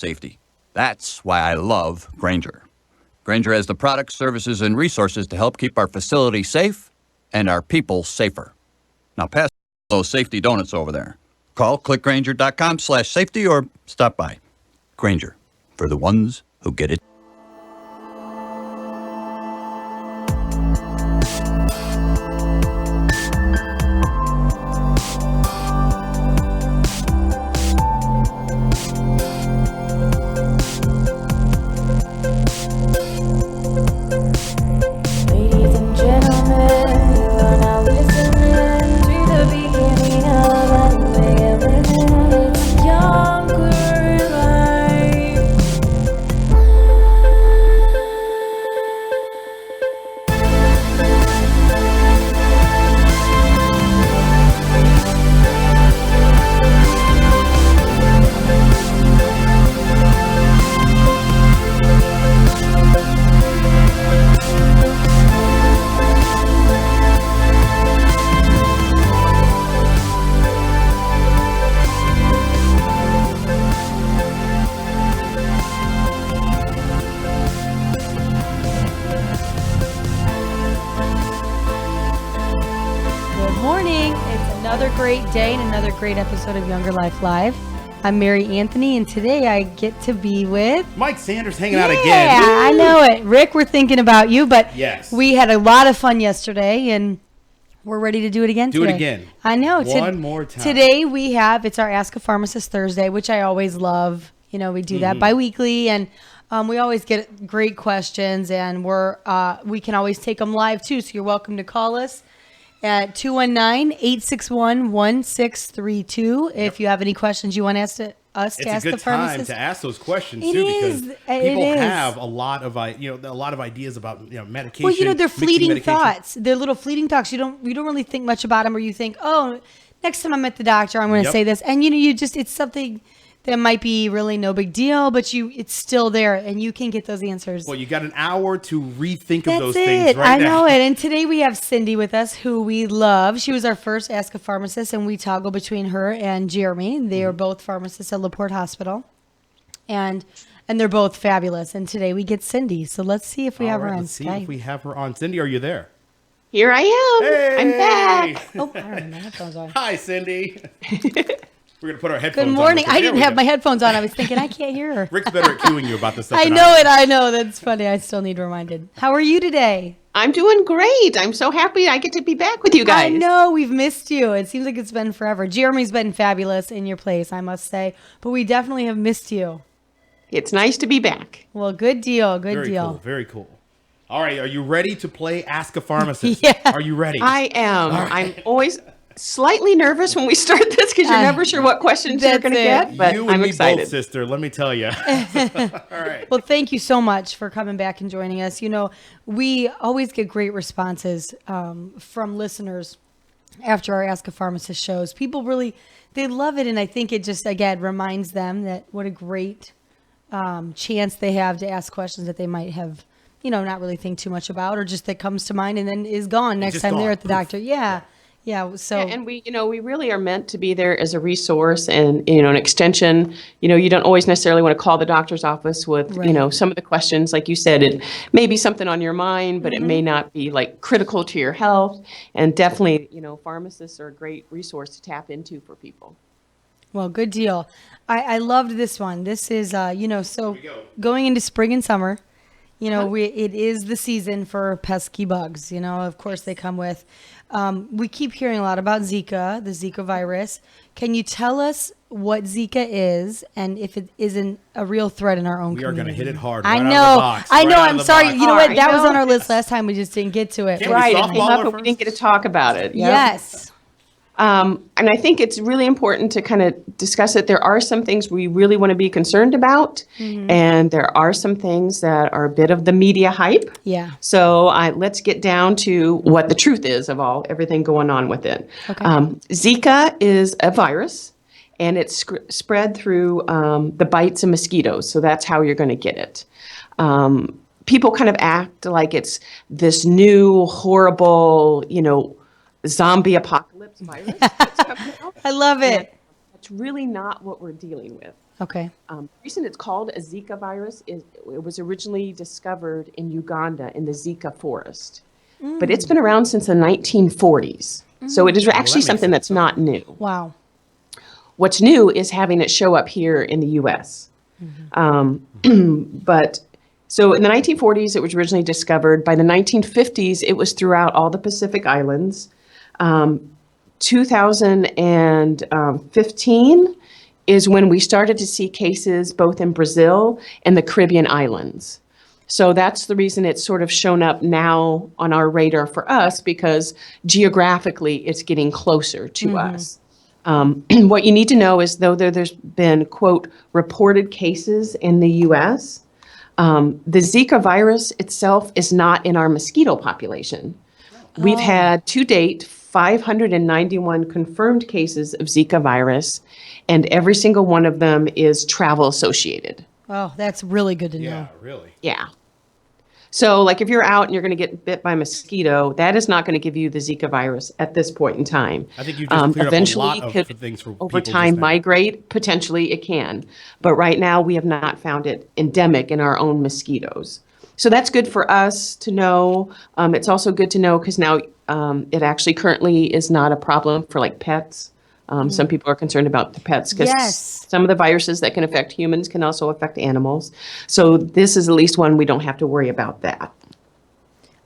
safety. That's why I love Granger. Granger has the products, services, and resources to help keep our facility safe and our people safer. Now pass those safety donuts over there. Call clickgranger.com/safety or stop by. Granger, for the ones who get it. Day and another great episode of Younger Life Live. I'm Mary Anthony, and today I get to be with Mike Sanders hanging out again. Yeah, I know it. Rick, we're thinking about you, but yes, we had a lot of fun yesterday, and we're ready to do it again today. Do it again. I know. One more time. Today it's our Ask a Pharmacist Thursday, which I always love. You know, we do that bi-weekly, and we always get great questions, and we can always take them live, too, so you're welcome to call us at 219-861-1632 if you have any questions you want to ask the pharmacist. It's a good time to ask those questions too, because people have a lot of ideas about medication. Well, they're fleeting thoughts. They're little fleeting thoughts. You don't really think much about them, or you think, oh, next time I'm at the doctor, I'm going to say this, and it's something that might be really no big deal, but it's still there, and you can get those answers. Well, you got an hour to rethink of those things right now. I know it. And today we have Cindy with us, who we love. She was our first Ask a Pharmacist, and we toggle between her and Jeremy. They are both pharmacists at LaPorte Hospital, and they're both fabulous. And today we get Cindy, so let's see if we have her on. Let's see if we have her on. Cindy, are you there? Here I am. Hey! I'm back. Oh, I don't have my headphones on. Hi, Cindy. We're going to put our headphones on. Good morning. I didn't have my headphones on. I was thinking, I can't hear her. Rick's better at cueing you about this stuff. I know. That's funny. I still need reminded. How are you today? I'm doing great. I'm so happy I get to be back with you guys. I know. We've missed you. It seems like it's been forever. Jeremy's been fabulous in your place, I must say. But we definitely have missed you. It's nice to be back. Well, good deal. Good deal. Cool. Very cool. All right. Are you ready to play Ask a Pharmacist? Yeah. Are you ready? I am. Right. I'm always slightly nervous when we start this because you're never sure what questions you're going to get, but I'm excited. Both, sister, let me tell you. All right. Well, thank you so much for coming back and joining us. We always get great responses from listeners after our Ask a Pharmacist shows. People they love it, and I think it just, again, reminds them that what a great chance they have to ask questions that they might have, not really think too much about, or just that comes to mind and then is gone next time they're at the doctor. Yeah. So and we really are meant to be there as a resource and an extension. You don't always necessarily want to call the doctor's office with some of the questions, like you said. It may be something on your mind, but it may not be like critical to your health. And definitely, pharmacists are a great resource to tap into for people. Well, good deal. I loved this one. This is so going into spring and summer. It is the season for pesky bugs. Of course they come with. We keep hearing a lot about Zika, the Zika virus. Can you tell us what Zika is and if it isn't a real threat in our own community? We are going to hit it hard. I right know. Out of the box. I know. Right I'm sorry. You know what? That was on our know. list last time. We just didn't get to it. Can Right. we It came softball up, it but we first? didn't get to talk about it. Yep. Yes. And I think it's really important to kind of discuss it. There are some things we really want to be concerned about, and there are some things that are a bit of the media hype. Yeah. So let's get down to what the truth is of everything going on with it. Okay. Zika is a virus, and it's spread through the bites of mosquitoes. So that's how you're going to get it. People kind of act like it's this new, horrible, zombie apocalypse virus that's coming out. I love it. It's really not what we're dealing with. Okay. The reason it's called a Zika virus is it was originally discovered in Uganda in the Zika forest. But it's been around since the 1940s. So it is that actually makes something sense. that's not new. Wow. What's new is having it show up here in the US. But so in the 1940s, it was originally discovered. By the 1950s, it was throughout all the Pacific Islands. 2015 is when we started to see cases both in Brazil and the Caribbean islands. So that's the reason it's sort of shown up now on our radar for us, because geographically it's getting closer to us. What you need to know is, though there's been, quote, reported cases in the US, the Zika virus itself is not in our mosquito population. We've had to date 591 confirmed cases of Zika virus, and every single one of them is travel associated. Oh, that's really good to know. Yeah, really. Yeah. So, like, if you're out and you're going to get bit by a mosquito, that is not going to give you the Zika virus at this point in time. I think you just cleared Eventually, up a lot could of things for over people time just now. migrate. Potentially, it can, but right now we have not found it endemic in our own mosquitoes. So that's good for us to know. It's also good to know because now it actually currently is not a problem for like pets. Some people are concerned about the pets because Yes. some of the viruses that can affect humans can also affect animals. So this is at least one we don't have to worry about that.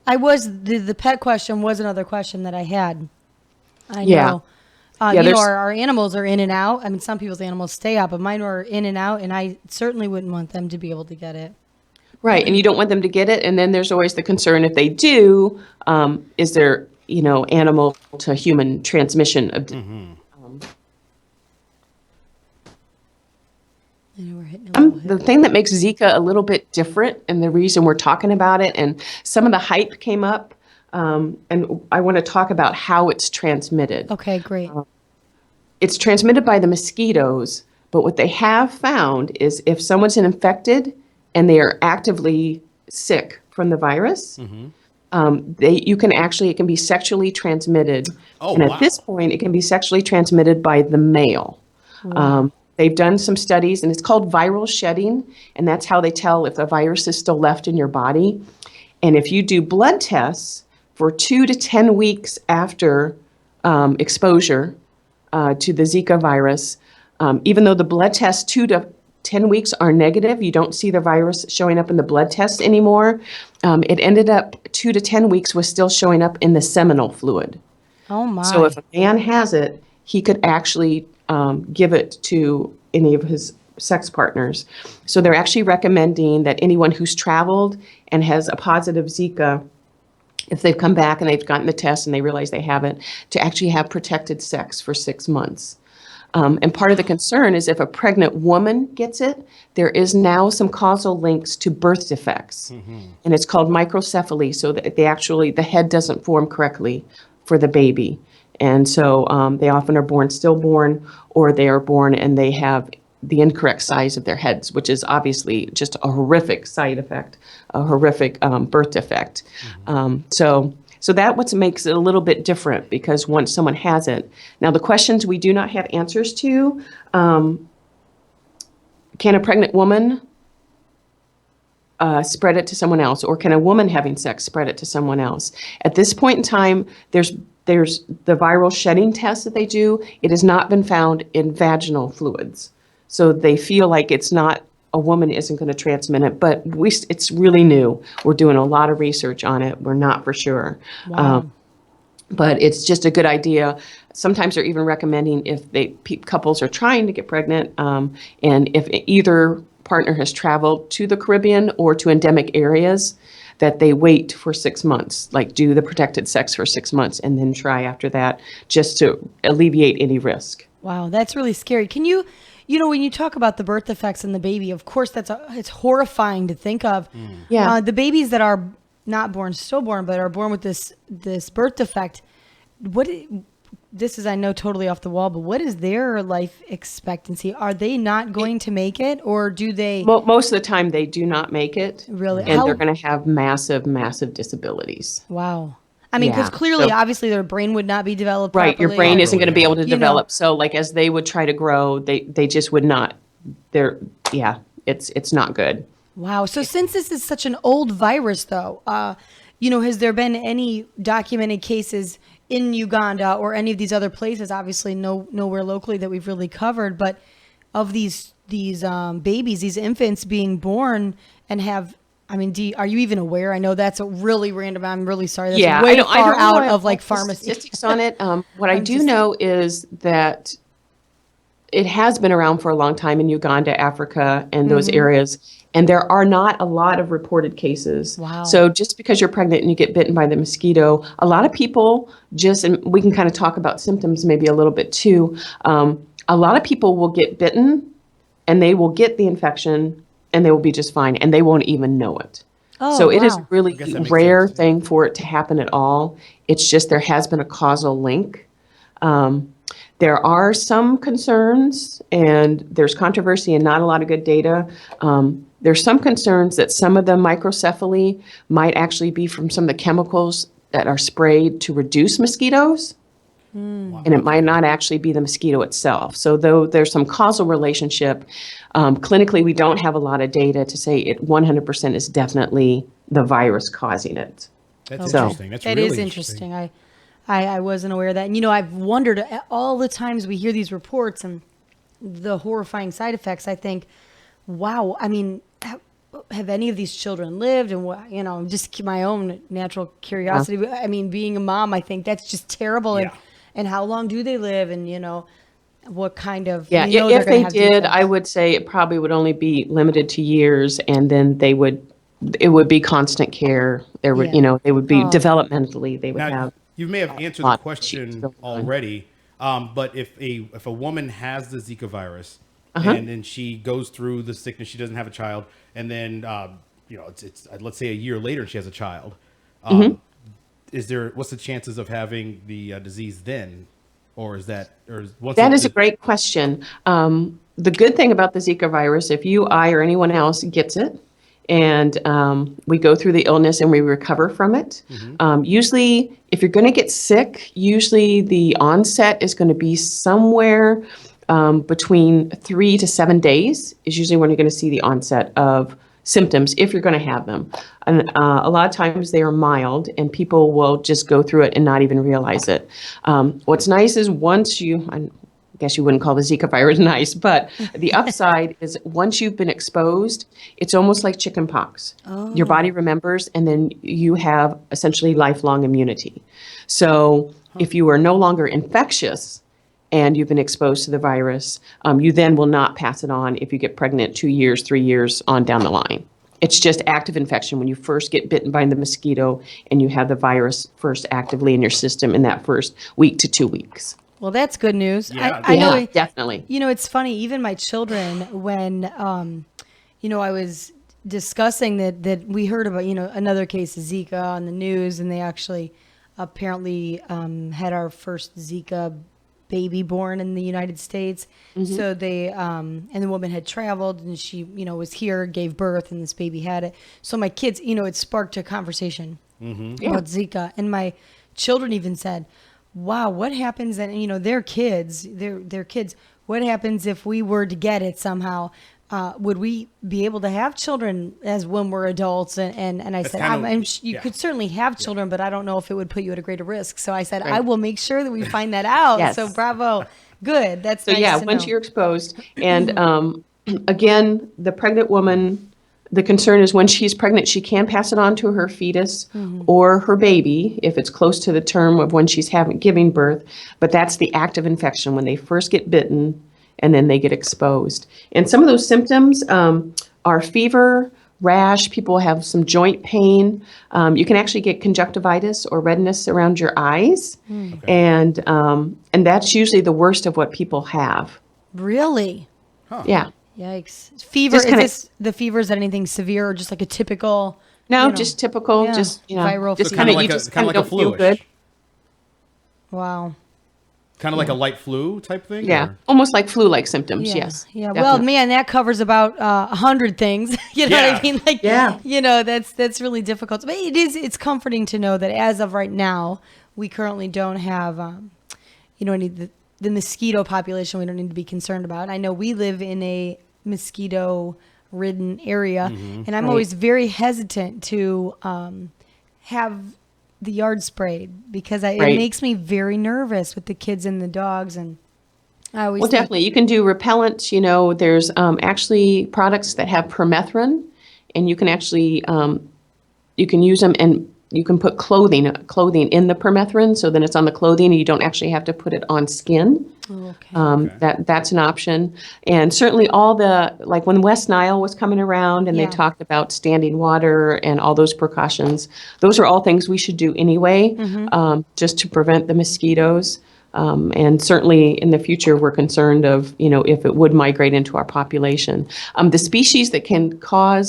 The pet question was another question that I had. I Yeah. know. Yeah, there's- Our animals are in and out. I mean, some people's animals stay out, but mine are in and out, and I certainly wouldn't want them to be able to get it. Right, and you don't want them to get it. And then there's always the concern if they do, is there, animal to human transmission of I know we're hitting a little the thing that makes Zika a little bit different, and the reason we're talking about it, and some of the hype came up, and I want to talk about how it's transmitted. Okay, great. It's transmitted by the mosquitoes, but what they have found is if someone's infected and they are actively sick from the virus, it can be sexually transmitted. Oh, and wow. at this point, it can be sexually transmitted by the male. They've done some studies, and it's called viral shedding, and that's how they tell if a virus is still left in your body. And if you do blood tests for 2 to 10 weeks after exposure to the Zika virus, even though the blood tests 2 to 10 weeks are negative, you don't see the virus showing up in the blood tests anymore. It ended up 2 to 10 weeks was still showing up in the seminal fluid. Oh my. So if a man has it, he could actually give it to any of his sex partners. So they're actually recommending that anyone who's traveled and has a positive Zika, if they've come back and they've gotten the test and they realize they have it, to actually have protected sex for 6 months. And part of the concern is if a pregnant woman gets it, there is now some causal links to birth defects. And it's called microcephaly, so that the head doesn't form correctly for the baby. And so they often are born stillborn, or they are born and they have the incorrect size of their heads, which is obviously just a horrific side effect, a horrific birth defect. So that what makes it a little bit different, because once someone has it, now the questions we do not have answers to, can a pregnant woman spread it to someone else, or can a woman having sex spread it to someone else? At this point in time, there's the viral shedding test that they do. It has not been found in vaginal fluids. So they feel like a woman isn't going to transmit it, but it's really new. We're doing a lot of research on it. We're not for sure. Wow. But it's just a good idea. Sometimes they're even recommending if couples are trying to get pregnant, and if either partner has traveled to the Caribbean or to endemic areas, that they wait for 6 months, like do the protected sex for 6 months and then try after that, just to alleviate any risk. Wow, that's really scary. Can you when you talk about the birth defects in the baby, of course it's horrifying to think of. Yeah. The babies that are not born stillborn, but are born with this birth defect, this is, I know, totally off the wall, but what is their life expectancy? Are they not going to make it, or do they? Most of the time, they do not make it. Really? And they're going to have massive, massive disabilities. Wow. I mean, because Yeah. clearly, So- obviously, their brain would not be developed Right, your properly. brain isn't going to be able to You know. develop. So, like, as they would try to grow, they just would not. it's not good. Wow. So since this is such an old virus, though, has there been any documented cases in Uganda or any of these other places? Obviously, nowhere locally that we've really covered, but of these babies, these infants being born and have. I mean, are you even aware? I know that's a really random. I'm really sorry. That's way far out of like pharmacy statistics on it. What I do know is that it has been around for a long time in Uganda, Africa, and those areas. And there are not a lot of reported cases. Wow. So just because you're pregnant and you get bitten by the mosquito, a lot of people and we can kind of talk about symptoms maybe a little bit too. A lot of people will get bitten and they will get the infection and they will be just fine and they won't even know it. Oh, so it is wow. a really that makes rare sense. thing for it to happen at all. It's just there has been a causal link. There are some concerns, and there's controversy and not a lot of good data. There's some concerns that some of the microcephaly might actually be from some of the chemicals that are sprayed to reduce mosquitoes, and it might not actually be the mosquito itself. So though there's some causal relationship, clinically we don't have a lot of data to say it 100% is definitely the virus causing it. That's Okay. interesting. That's That really is interesting. I wasn't aware of that. And, I've wondered all the times we hear these reports and the horrifying side effects. I think, wow, I mean, have any of these children lived? And, just my own natural curiosity. Yeah. I mean, being a mom, I think that's just terrible. Yeah. And how long do they live? And, what kind of, Yeah, they're if gonna they have did, defects. I would say it probably would only be limited to years, and then it would be constant care. There would, Yeah. they would be developmentally, they would Now, have. you may have answered the lot of question issues going on. already, but if a woman has the Zika virus Uh-huh. and then she goes through the sickness, she doesn't have a child, and then it's let's say a year later she has a child, what's the chances of having the disease then, or is that once That is a great question. The good thing about the Zika virus, if you, I, or anyone else gets it, and we go through the illness and we recover from it. Usually, if you're going to get sick, usually the onset is going to be somewhere between 3 to 7 days is usually when you're going to see the onset of symptoms if you're going to have them. And a lot of times they are mild and people will just go through it and not even realize it. What's nice is I guess you wouldn't call the Zika virus nice, but the upside is once you've been exposed, it's almost like chicken pox. Your body remembers, and then you have essentially lifelong immunity. So if you are no longer infectious and you've been exposed to the virus, you then will not pass it on if you get pregnant 2 years, 3 years on down the line. It's just active infection when you first get bitten by the mosquito and you have the virus first actively in your system in that first week to 2 weeks. Well, that's good news. Yeah, I know. Yeah, definitely. It's funny. Even my children, when I was discussing that we heard about another case of Zika on the news, and they actually apparently had our first Zika baby born in the United States. So they and the woman had traveled, and she was here, gave birth, and this baby had it. So my kids, it sparked a conversation about Zika, and my children even said, wow, what happens then? They're kids. They're kids. What happens if we were to get it somehow? Would we be able to have children as when we're adults? And I said, you could certainly have children, but I don't know if it would put you at a greater risk. So I said, I will make sure that we find that out. Yes. So bravo. Good. That's So nice to once know. you're exposed, and again, the pregnant woman, the concern is when she's pregnant, she can pass it on to her fetus or her baby if it's close to the term of when she's giving birth. But that's the active infection when they first get bitten and then they get exposed. And some of those symptoms are fever, rash. People have some joint pain. You can actually get conjunctivitis or redness around your eyes, and that's usually the worst of what people have. Really? Yeah. Yikes. Fever. Just Is kinda- this the fever? Is that anything severe or just like a typical? No, just typical, yeah, just viral just fever. kind of Kinda you like a- just kinda kind of like a don't feel flu-ish. good. Wow. Kind of like a light flu type thing? Yeah, or- almost like flu-like symptoms. Yeah. Yes. Yeah. definitely. Well, man, that covers about 100 things. You know what Yeah. I mean? Like, Yeah. that's really difficult. But it's comforting to know that as of right now, we currently don't have, any the mosquito population we don't need to be concerned about. I know we live in a mosquito ridden area. And I'm always very hesitant to have the yard sprayed because it makes me very nervous with the kids and the dogs. And I always Well, definitely. You can do repellents. There's actually products that have permethrin, and you can actually you can use them, and you can put clothing in the permethrin, so then it's on the clothing, and you don't actually have to put it on skin. That's an option. And certainly like when West Nile was coming around and they talked about standing water and all those precautions, those are all things we should do anyway, just to prevent the mosquitoes. And certainly in the future, we're concerned of, if it would migrate into our population. The species that can carry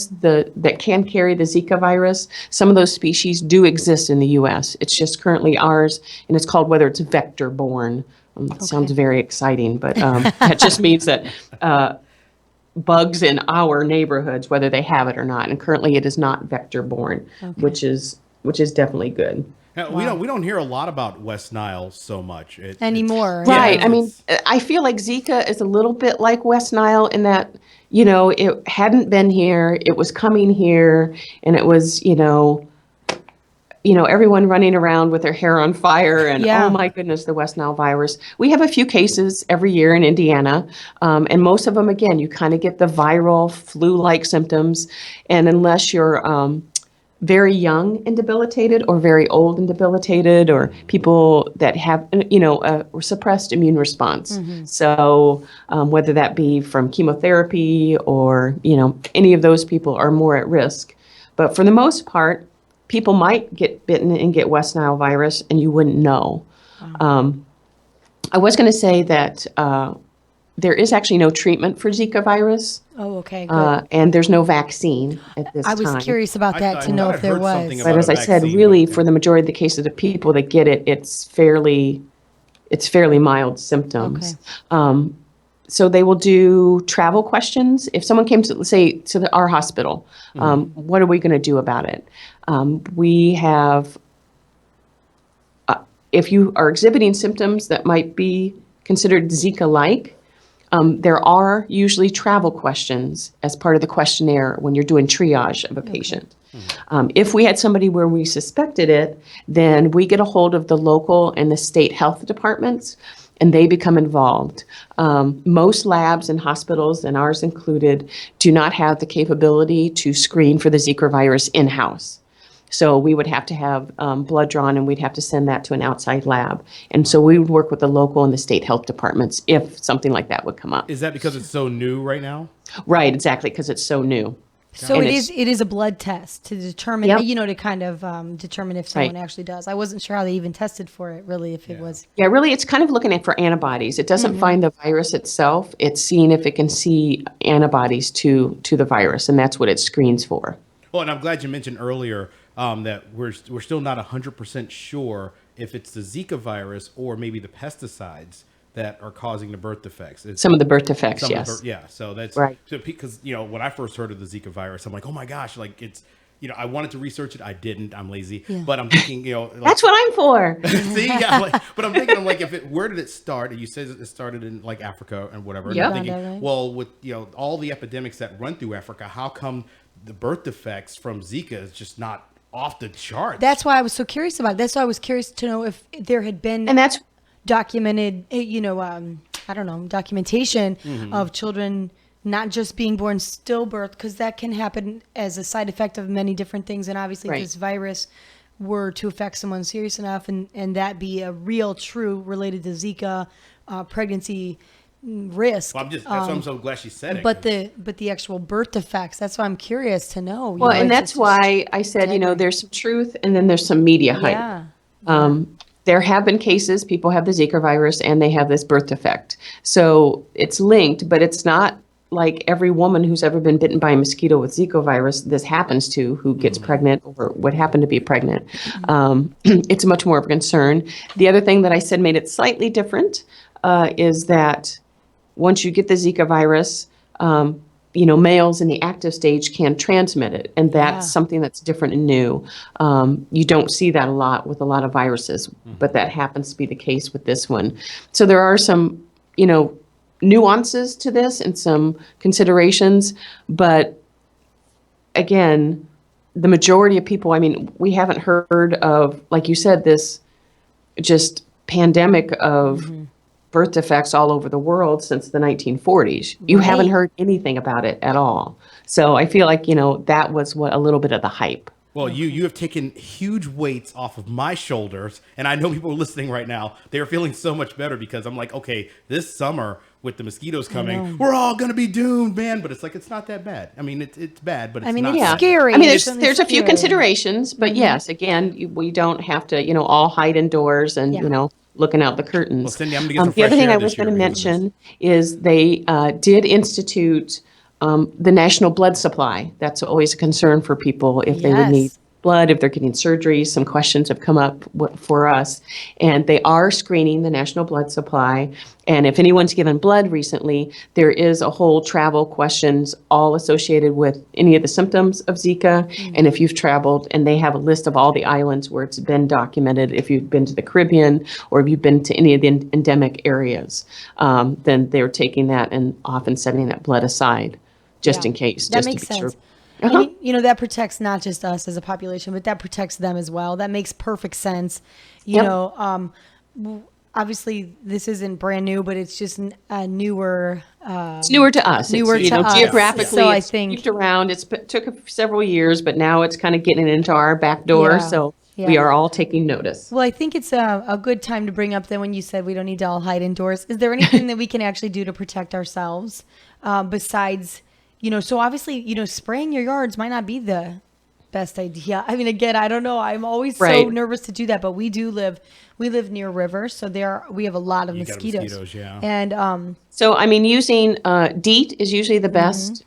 the Zika virus, some of those species do exist in the U.S. It's just currently ours, and it's called whether it's vector-borne. It sounds very exciting, but that just means that bugs in our neighborhoods, whether they have it or not, and currently it is not vector-borne, which is definitely good. Now, we don't hear a lot about West Nile so much anymore. Right. I mean, I feel like Zika is a little bit like West Nile in that, it hadn't been here, it was coming here, and it was, everyone running around with their hair on fire and, oh my goodness, the West Nile virus. We have a few cases every year in Indiana, and most of them, again, you kind of get the viral flu-like symptoms, and unless you're very young and debilitated or very old and debilitated or people that have, a suppressed immune response. So whether that be from chemotherapy or, any of those people are more at risk. But for the most part, people might get bitten and get West Nile virus and you wouldn't know. I was going to say that there is actually no treatment for Zika virus. Oh, okay, good. And there's no vaccine at this time. I was curious about that to know if there was. But as I said, really, for the majority of the cases of people that get it, it's fairly mild symptoms. Okay. So they will do travel questions. If someone came to, let's say, to our hospital, what are we going to do about it? We have, if you are exhibiting symptoms that might be considered Zika-like, there are usually travel questions as part of the questionnaire when you're doing triage of a patient. If we had somebody where we suspected it, then we get a hold of the local and the state health departments, and they become involved. Most labs and hospitals, and ours included, do not have the capability to screen for the Zika virus in-house. So we would have to have blood drawn, and we'd have to send that to an outside lab. And so we would work with the local and the state health departments if something like that would come up. Is that because it's so new right now? Right, exactly, because it's so new. So it is a blood test to determine, to kind of determine if someone actually does. I wasn't sure how they even tested for it, really, if it was. Yeah, really, it's kind of looking at for antibodies. It doesn't find the virus itself. It's seeing if it can see antibodies to the virus, and that's what it screens for. Well, and I'm glad you mentioned earlier that we're still not 100% sure if it's the Zika virus or maybe the pesticides that are causing the birth defects. Some of the birth defects, yes. So that's right. So because when I first heard of the Zika virus, I'm like, oh my gosh, like it's I wanted to research it, I didn't. I'm lazy, but I'm thinking, like, that's what I'm for. See, but I'm thinking, where did it start? And you said it started in like Africa and whatever. And I'm thinking, well, with all the epidemics that run through Africa, how come the birth defects from Zika is just not off the charts? That's why I was so curious about it. That's why I was curious to know if there had been documented, documentation of children not just being born stillbirth, because that can happen as a side effect of many different things. And obviously if this virus were to affect someone serious enough and that be a real, true related to Zika pregnancy risk. Well, that's why I'm so glad she said it. But the actual birth defects, that's why I'm curious to know. Well, and that's why I said, there's some truth and then there's some media hype. There have been cases, people have the Zika virus and they have this birth defect. So it's linked, but it's not like every woman who's ever been bitten by a mosquito with Zika virus, this happens to, who gets pregnant or would happen to be pregnant. It's much more of a concern. The other thing that I said made it slightly different is that once you get the Zika virus, males in the active stage can transmit it. And that's something that's different and new. You don't see that a lot with a lot of viruses, but that happens to be the case with this one. So there are some, nuances to this and some considerations, but again, the majority of people, I mean, we haven't heard of, like you said, this just pandemic of birth defects all over the world since the 1940s. You haven't heard anything about it at all. So I feel like, that was what a little bit of the hype. Well, you have taken huge weights off of my shoulders, and I know people are listening right now. They're feeling so much better because I'm like, okay, this summer with the mosquitoes coming, we're all gonna be doomed, man. But it's like it's not that bad. I mean, it's bad, but it's not. It's bad. scary. I mean, It's there's a few scary. considerations, but yes, again, we don't have to, all hide indoors and, looking out the curtains. Well, Cindy, I'm gonna get some The other fresh thing air I this was going to year because of this. mention is they did institute the national blood supply. That's always a concern for people if they would need Yes. blood, if they're getting surgery. Some questions have come up for us, and they are screening the national blood supply. And if anyone's given blood recently, there is a whole travel questions all associated with any of the symptoms of Zika. And if you've traveled, and they have a list of all the islands where it's been documented, if you've been to the Caribbean or if you've been to any of the endemic areas, then they're taking that and often setting that blood aside just Yeah. in case. That just makes to be sure. sense. And, that protects not just us as a population, but that protects them as well. That makes perfect sense. Yep. Obviously this isn't brand new, but it's just a newer. It's newer to us. Newer It's, to us. geographically, So I it's think- moved around. Took several years, but now it's kind of getting into our back door. Yeah. So Yeah. we are all taking notice. Well, I think it's a good time to bring up that when you said we don't need to all hide indoors, is there anything that we can actually do to protect ourselves besides, so obviously, spraying your yards might not be the best idea. I mean, again, I don't know. I'm always so Right. nervous to do that, but we live near rivers, so we have a lot of You got mosquitoes. mosquitoes, yeah. And So, I mean, using DEET is usually the best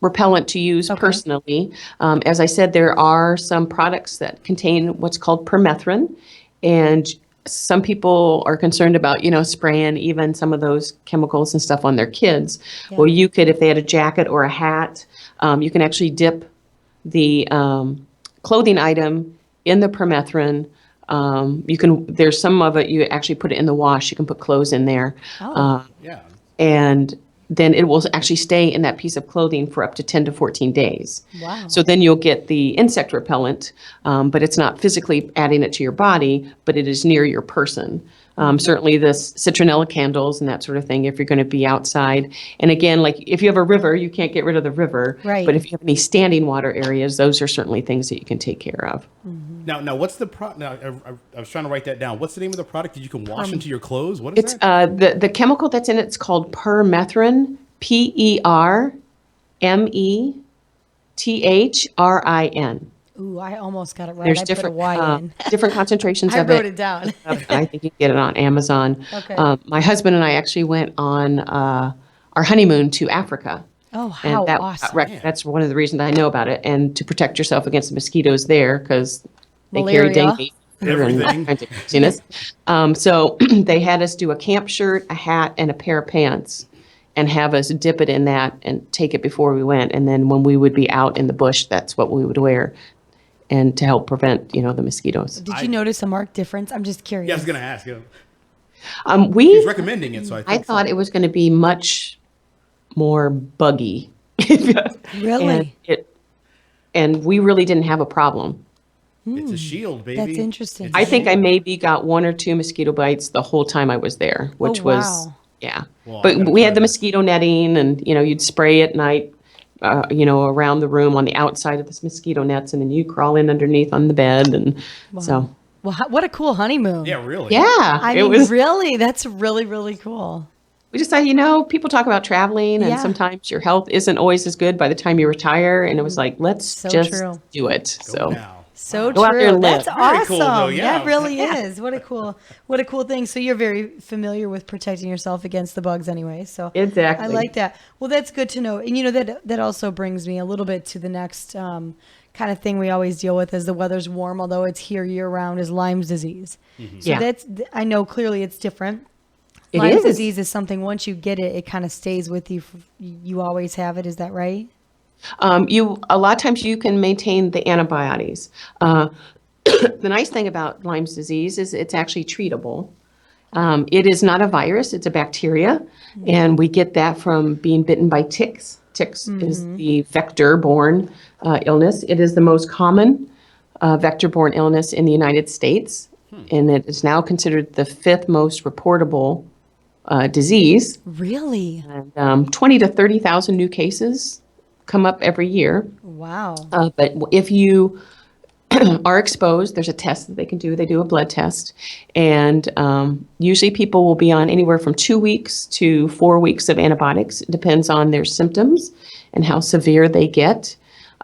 repellent to use personally. As I said, there are some products that contain what's called permethrin, and some people are concerned about, spraying even some of those chemicals and stuff on their kids. Yeah. Well, you could, if they had a jacket or a hat, you can actually dip the clothing item in the permethrin. There's some of it, you actually put it in the wash. You can put clothes in there. Yeah. And then it will actually stay in that piece of clothing for up to 10 to 14 days. Wow. So then you'll get the insect repellent, but it's not physically adding it to your body, but it is near your person. Certainly the citronella candles and that sort of thing if you're going to be outside. And again, like if you have a river, you can't get rid of the river. Right. But if you have any standing water areas, those are certainly things that you can take care of. Now, what's the Now, I was trying to write that down. What's the name of the product that you can wash into your clothes? What is It's that? the chemical that's in it's called permethrin, PERMETHRIN. ooh, I almost got it right. There's I put a different Y in. different concentrations I of wrote it. it down. I think you can get it on Amazon. Okay. My husband and I actually went on our honeymoon to Africa. Oh, how And awesome. that's one of the reasons I know about it. And to protect yourself against the mosquitoes there, because they carry Malaria. dengue. Everything. And all kinds of craziness. So they had us do a camp shirt, a hat, and a pair of pants, and have us dip it in that and take it before we went. And then when we would be out in the bush, that's what we would wear, and to help prevent, the mosquitoes. Did you notice a marked difference? I'm just curious. Yeah, I was gonna ask. You. We He's recommending it, so I I think thought so. it was going to be much more buggy. Really? And we really didn't have a problem. It's a shield, baby. That's interesting. It's a I think I shield. maybe got 1 or 2 mosquito bites the whole time I was there, which was, wow. yeah. Well, I But gotta we try had the this. mosquito netting and, you'd spray at night, around the room on the outside of the mosquito nets, and then you crawl in underneath on the bed. And so, Well, what a cool honeymoon. Yeah, really. yeah, I it mean, was, really, that's really, really cool. we just thought, people talk about traveling and Yeah. sometimes your health isn't always as good by the time you retire. And it was like, let's So just true. do it. Go So. now. So Go out there true. and live. That's Very awesome. cool, though, yeah. That really is. What a cool thing. So you're very familiar with protecting yourself against the bugs anyway. So Exactly. I like that. Well, that's good to know. And that also brings me a little bit to the next kind of thing we always deal with as the weather's warm, although it's here year round, is Lyme's disease. So Yeah. I know clearly it's different. It Lyme's is. disease is something once you get it, it kind of stays with you. You always have it. Is that right? A lot of times you can maintain the antibiotics. The nice thing about Lyme's disease is it's actually treatable. It is not a virus, it's a bacteria, and we get that from being bitten by ticks. Ticks is the vector-borne illness. It is the most common vector-borne illness in the United States, and it is now considered the fifth most reportable disease. Really? And 20 to 30,000 new cases come up every year. Wow. But if you are exposed, there's a test that they can do. They do a blood test. And usually people will be on anywhere from 2 weeks to 4 weeks of antibiotics. It depends on their symptoms and how severe they get.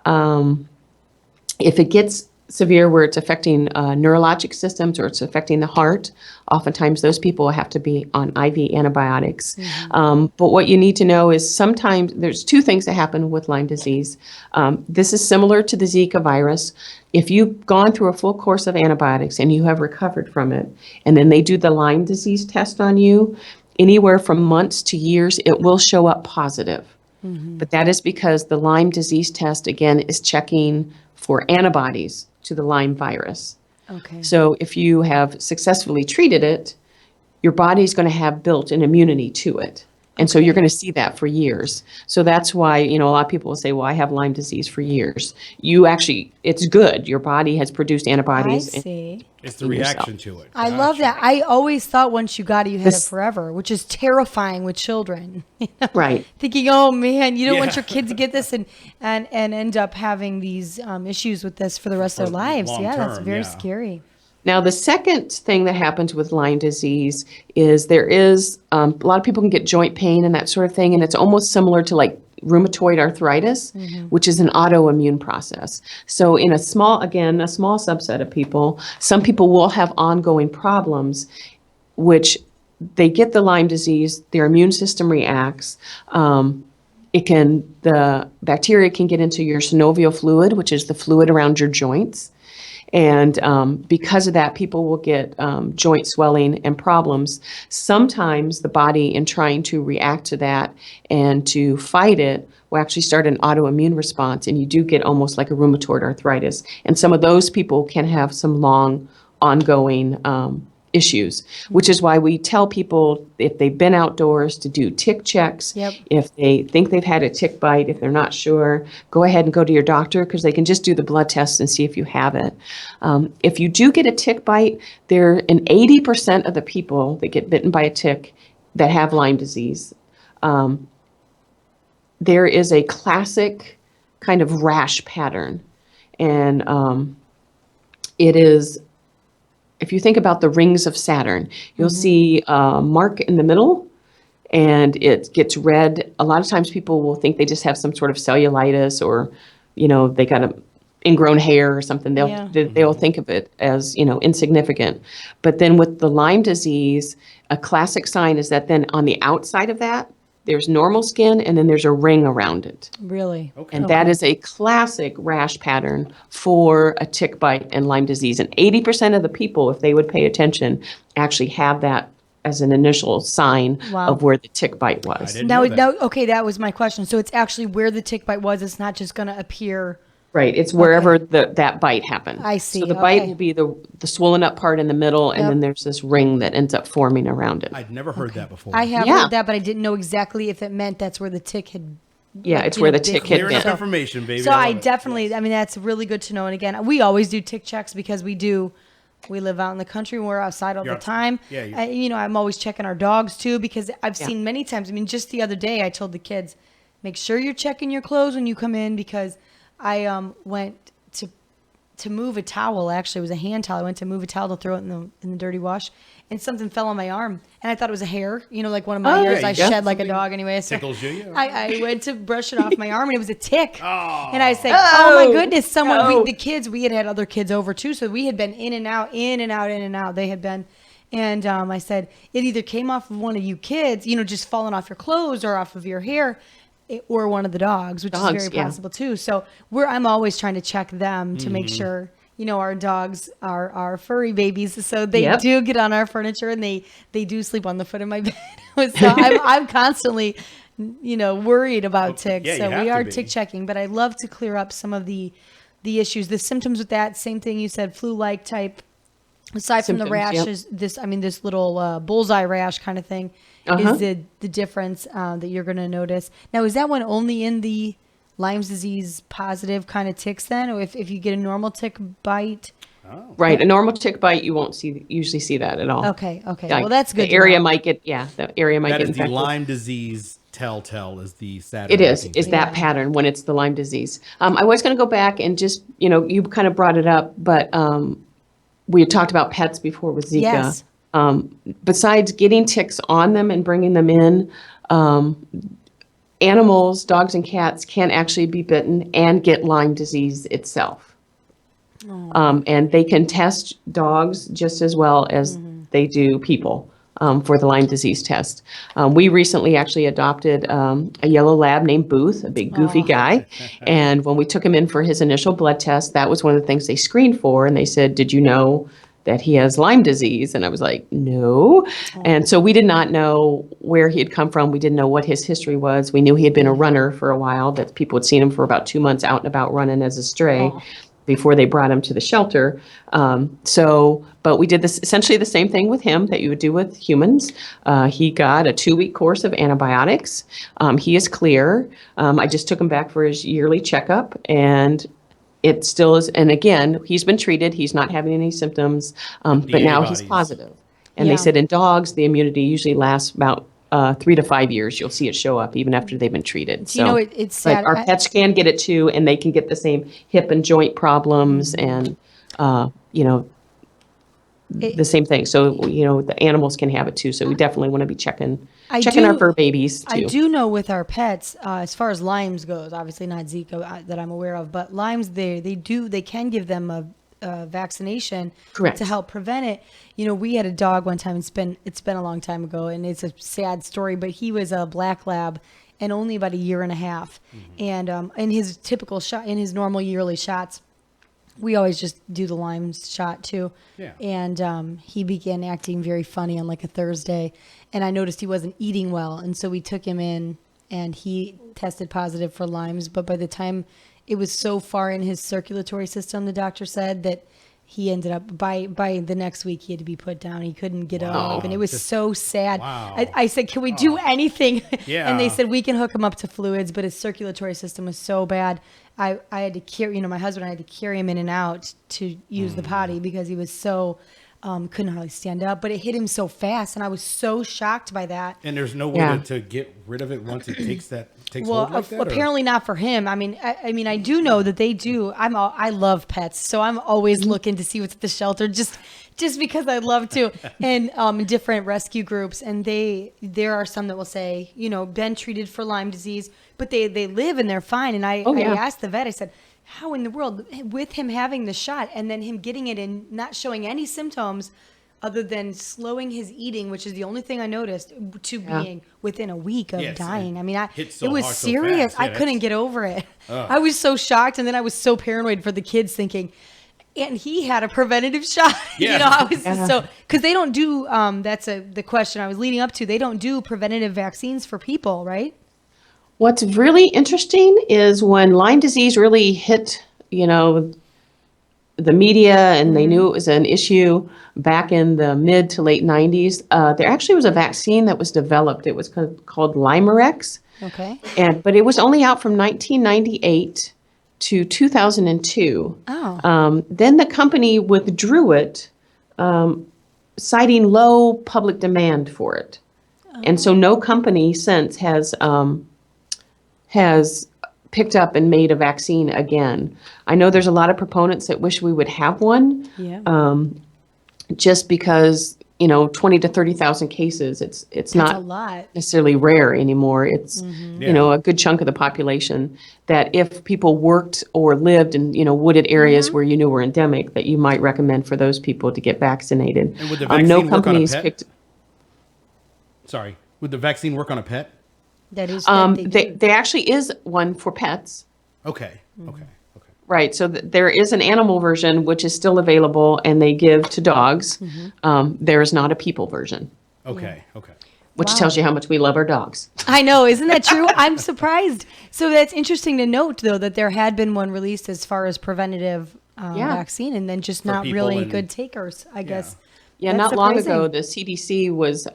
If it gets severe where it's affecting neurologic systems or it's affecting the heart, oftentimes those people will have to be on IV antibiotics. But what you need to know is sometimes there's two things that happen with Lyme disease. This is similar to the Zika virus. If you've gone through a full course of antibiotics and you have recovered from it, and then they do the Lyme disease test on you, anywhere from months to years, it will show up positive. But that is because the Lyme disease test, again, is checking for antibodies to the Lyme virus. Okay. So if you have successfully treated it, your body's going to have built an immunity to it. And so you're going to see that for years. So that's why, a lot of people will say, well, I have Lyme disease for years. You actually, it's good. Your body has produced I antibodies. see. It's the reaction to it. I love that. I always thought once you got it, you had it forever, which is terrifying with children. Right. Thinking, oh man, you don't want your kids to get this and end up having these issues with this for the rest of their lives. long Yeah, that's term, very yeah. scary. Now, the second thing that happens with Lyme disease is there is a lot of people can get joint pain and that sort of thing, and it's almost similar to like rheumatoid arthritis, which is an autoimmune process. So in a small subset of people, some people will have ongoing problems, which they get the Lyme disease, their immune system reacts. The bacteria can get into your synovial fluid, which is the fluid around your joints. And because of that, people will get joint swelling and problems. Sometimes the body, in trying to react to that and to fight it, will actually start an autoimmune response, and you do get almost like a rheumatoid arthritis. And some of those people can have some long, ongoing issues, which is why we tell people if they've been outdoors to do tick checks. Yep. If they think they've had a tick bite, if they're not sure, go ahead and go to your doctor because they can just do the blood tests and see if you have it. If you do get a tick bite, there in 80% of the people that get bitten by a tick that have Lyme disease, there is a classic kind of rash pattern. And it is, if you think about the rings of Saturn, you'll see a mark in the middle and it gets red. A lot of times people will think they just have some sort of cellulitis or, they got a ingrown hair or something. They'll think of it as, insignificant. But then with the Lyme disease, a classic sign is that then on the outside of that, there's normal skin and then there's a ring around it. Really? Okay. And that is a classic rash pattern for a tick bite and Lyme disease. And 80% of the people, if they would pay attention, actually have that as an initial sign of where the tick bite was. didn't know that. Okay, that was my question. So it's actually where the tick bite was. It's not just going to appear. Right. It's wherever that bite happened. I see. So the bite will be the swollen up part in the middle, and then there's this ring that ends up forming around it. I'd never heard that before. I have Yeah. heard that, but I didn't know exactly if it meant that's where the tick had. Yeah, it's where the been. tick had Clear enough been. information, baby. So love I it. definitely, Yes. I mean, that's really good to know. And again, we always do tick checks because we live out in the country and we're outside all You're the outside. time. Yeah, I'm always checking our dogs too because I've seen many times. I mean, just the other day I told the kids, make sure you're checking your clothes when you come in because I went to move a towel. Actually, it was a hand towel. I went to move a towel to throw it in the dirty wash, and something fell on my arm, and I thought it was a hair. Like one of my hairs yeah, I you got shed like a something dog. Anyway, so tickles you, yeah. I went to brush it off my arm, and it was a tick. Oh. And I said, "Oh my goodness!" We had other kids over too, so we had been in and out, in and out, in and out. They had been. And I said, it either came off of one of you kids, just falling off your clothes or off of your hair, or one of the dogs, which is very possible too. So I'm always trying to check them to make sure, our dogs are furry babies. So they do get on our furniture and they do sleep on the foot of my bed. So I'm constantly, worried about ticks. yeah, you So have we to are be. tick checking, but I love to clear up some of the issues, the symptoms with that. Same thing you said, flu-like type aside from the Symptoms, yep. rashes, this little bullseye rash kind of thing is the difference that you're going to notice. Now, is that one only in the Lyme's disease positive kind of ticks then? Or if you get a normal tick bite? Right. A normal tick bite, you won't usually see that at all. Okay. Like, Well, that's good. The area to know. might get, the area might That get is the infected. Lyme disease telltale is the Saturn. It is looking. that pattern when it's the Lyme disease. I was going to go back and just, you kind of brought it up, but we had talked about pets before with Zika. Yes. Besides getting ticks on them and bringing them in, animals, dogs and cats can actually be bitten and get Lyme disease itself. And they can test dogs just as well as they do people for the Lyme disease test. We recently actually adopted a yellow lab named Booth, a big goofy guy. And when we took him in for his initial blood test, that was one of the things they screened for. And they said, "Did you know that he has Lyme disease?" And I was like, "No." And so we did not know where he had come from. We didn't know what his history was. We knew he had been a runner for a while, that people had seen him for about 2 months out and about running as a stray. Before they brought him to the shelter. But we did this essentially the same thing with him that you would do with humans. He got a 2-week course of antibiotics. He is clear. I just took him back for his yearly checkup, and it still is. And again, he's been treated. He's not having any symptoms, but now he's antibodies. positive. And Yeah. they said in dogs, the immunity usually lasts about 3 to 5 years. You'll see it show up even after they've been treated. Do you know, it's sad. But our pets can get it too, and they can get the same hip and joint problems and, the same thing. So, the animals can have it too. So we definitely want to be checking our fur babies too. I do know with our pets, as far as Lyme's goes, obviously not Zika that I'm aware of, but Lyme's, they can give them a vaccination Correct. to help prevent it. We had a dog one time. It's been a long time ago, and it's a sad story. But he was a black lab, and only about a year and a half. And in his typical shot, in his normal yearly shots, we always just do the Lyme shot too. Yeah. And he began acting very funny on like a Thursday, and I noticed he wasn't eating well, and so we took him in, and he tested positive for Lyme's. But by the time it was so far in his circulatory system, the doctor said that he ended up by the next week he had to be put down. He couldn't get up, and it was so sad. Wow. I said, "Can we do anything?" Yeah. And they said we can hook him up to fluids, but his circulatory system was so bad. I had to carry, my husband and I had to carry him in and out to use the potty because he was so couldn't hardly stand up. But it hit him so fast, and I was so shocked by that. And there's no way to get rid of it once it takes hold like that? Apparently not for him. I mean, I do know that they do. I love pets, so I'm always looking to see what's at the shelter, just because I love to. And different rescue groups, and there are some that will say, been treated for Lyme disease, but they live and they're fine. And I asked the vet, I said, how in the world, with him having the shot and then him getting it and not showing any symptoms other than slowing his eating, which is the only thing I noticed, to being within a week of dying. I mean, it was serious. So fast. I couldn't get over it. I was so shocked, and then I was so paranoid for the kids, thinking, and he had a preventative shot. Yeah. I was just so, because they don't do. That's the question I was leading up to. They don't do preventative vaccines for people, right? What's really interesting is when Lyme disease really hit, the media, and they knew it was an issue back in the mid to late 90s. There actually was a vaccine that was developed. It was called Limerex. Okay. But it was only out from 1998 to 2002. Oh. Then the company withdrew it, citing low public demand for it. And so no company since has picked up and made a vaccine again. I know there's a lot of proponents that wish we would have one. Yeah. Just because, 20 to 30,000 cases, it's That's not a lot. necessarily rare anymore. It's, a good chunk of the population that if people worked or lived in, wooded areas where you knew were endemic, that you might recommend for those people to get vaccinated. And would the vaccine no work on a companies pet? picked. Sorry. Would the vaccine work on a pet? That is. There actually is one for pets. Okay. Right. So there is an animal version, which is still available, and they give to dogs. There is not a people version, Okay. which Wow. tells you how much we love our dogs. I know, isn't that true? I'm surprised. So that's interesting to note, though, that there had been one released as far as preventative vaccine, and then just For not people really and- good takers, I guess. Yeah, That's not long surprising. ago, the CDC was,